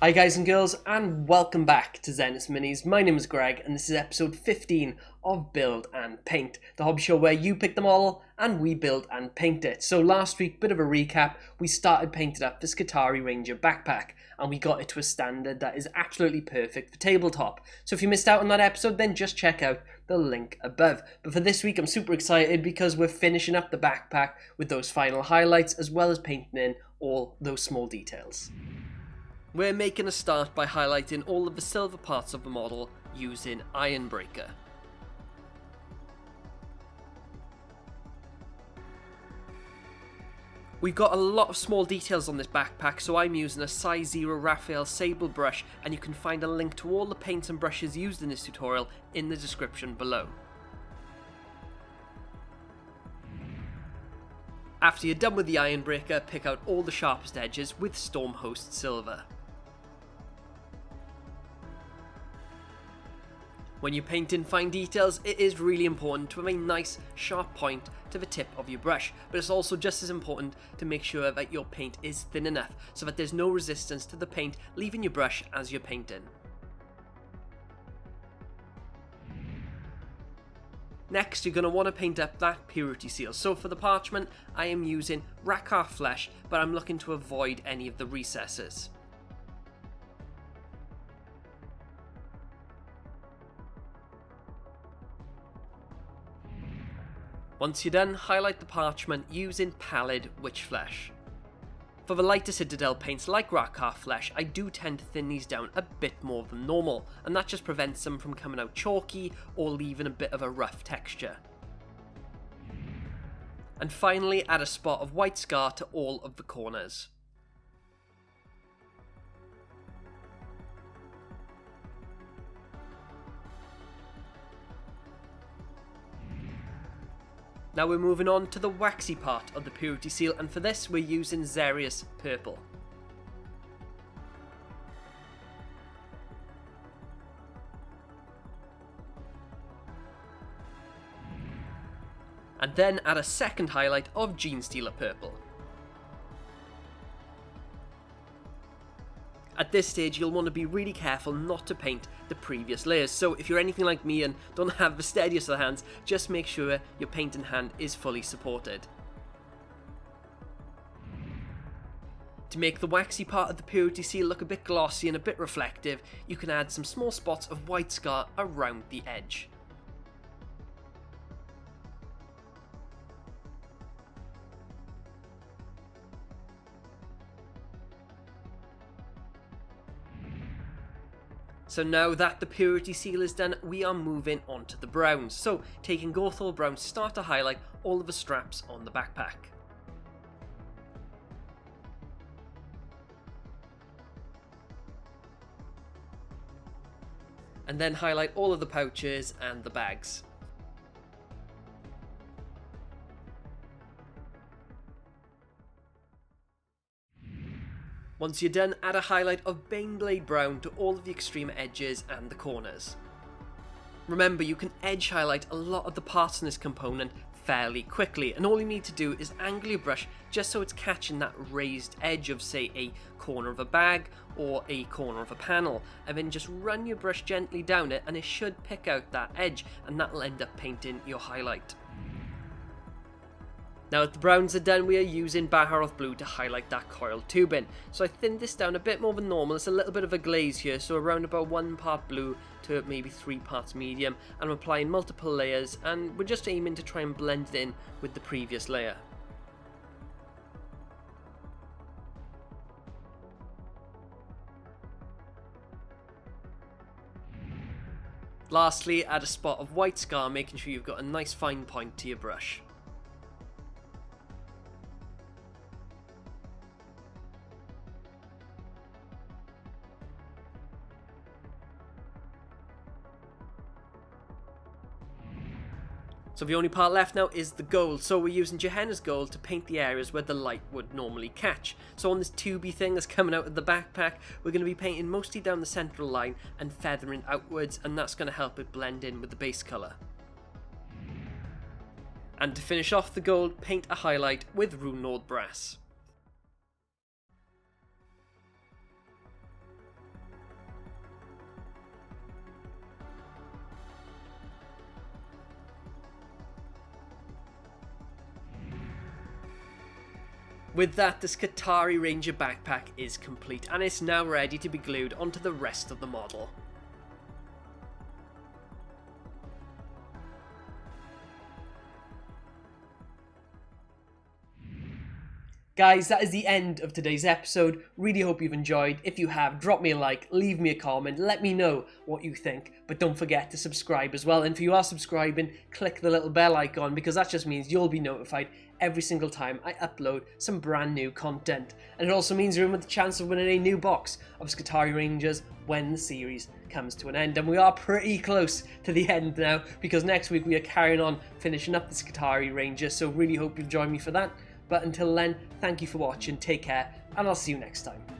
Hi guys and girls, and welcome back to Xenus Minis. My name is Greg and this is episode 15 of Build and Paint, the hobby show where you pick the model and we build and paint it. So last week, bit of a recap, we started painting up the Skitarii Ranger backpack and we got it to a standard that is absolutely perfect for tabletop. So if you missed out on that episode, then just check out the link above. But for this week, I'm super excited because we're finishing up the backpack with those final highlights as well as painting in all those small details. We're making a start by highlighting all of the silver parts of the model using Ironbreaker. We've got a lot of small details on this backpack, so I'm using a size 0 Raphael Sable brush, and you can find a link to all the paints and brushes used in this tutorial in the description below. After you're done with the Ironbreaker, pick out all the sharpest edges with Stormhost Silver. When you're painting fine details, it is really important to have a nice sharp point to the tip of your brush, but it's also just as important to make sure that your paint is thin enough so that there's no resistance to the paint leaving your brush as you're painting. Next, you're going to want to paint up that purity seal. So for the parchment, I am using Rakkar Flesh, but I'm looking to avoid any of the recesses. Once you're done, highlight the parchment using Pallid Witch Flesh. For the lighter Citadel paints like Rakkar Flesh, I do tend to thin these down a bit more than normal, and that just prevents them from coming out chalky or leaving a bit of a rough texture. And finally, add a spot of white scar to all of the corners. Now we're moving on to the waxy part of the purity seal, and for this we're using Xerius Purple. And then add a second highlight of Genestealer Purple. At this stage, you'll want to be really careful not to paint the previous layers, so if you're anything like me and don't have the steadiest of hands, just make sure your painting hand is fully supported. To make the waxy part of the purity seal look a bit glossy and a bit reflective, you can add some small spots of white scar around the edge. So now that the purity seal is done, we are moving on to the browns. So taking Gothor Brown, start to highlight all of the straps on the backpack. And then highlight all of the pouches and the bags. Once you're done, add a highlight of Baneblade Brown to all of the extreme edges and the corners. Remember, you can edge highlight a lot of the parts in this component fairly quickly, and all you need to do is angle your brush just so it's catching that raised edge of, say, a corner of a bag or a corner of a panel, and then just run your brush gently down it and it should pick out that edge, and that'll end up painting your highlight. Now that the browns are done, we are using Baharroth Blue to highlight that coiled tubing. So I thinned this down a bit more than normal. It's a little bit of a glaze here, so around about 1 part blue to maybe 3 parts medium. And I'm applying multiple layers, and we're just aiming to try and blend it in with the previous layer. Lastly, add a spot of white scar, making sure you've got a nice fine point to your brush. So the only part left now is the gold, so we're using Gehenna's gold to paint the areas where the light would normally catch. So on this tubey thing that's coming out of the backpack, we're going to be painting mostly down the central line and feathering outwards, and that's going to help it blend in with the base colour. And to finish off the gold, paint a highlight with Rune Lord Brass. With that, the Skitarii Ranger backpack is complete and it's now ready to be glued onto the rest of the model. Guys, that is the end of today's episode. Really hope you've enjoyed. If you have, drop me a like, leave me a comment, let me know what you think. But don't forget to subscribe as well. And if you are subscribing, click the little bell icon because that just means you'll be notified every single time I upload some brand new content. And it also means you're in with the chance of winning a new box of Skitarii Rangers when the series comes to an end. And we are pretty close to the end now because next week we are carrying on finishing up the Skitarii Rangers. So really hope you'll join me for that. But until then, thank you for watching, take care, and I'll see you next time.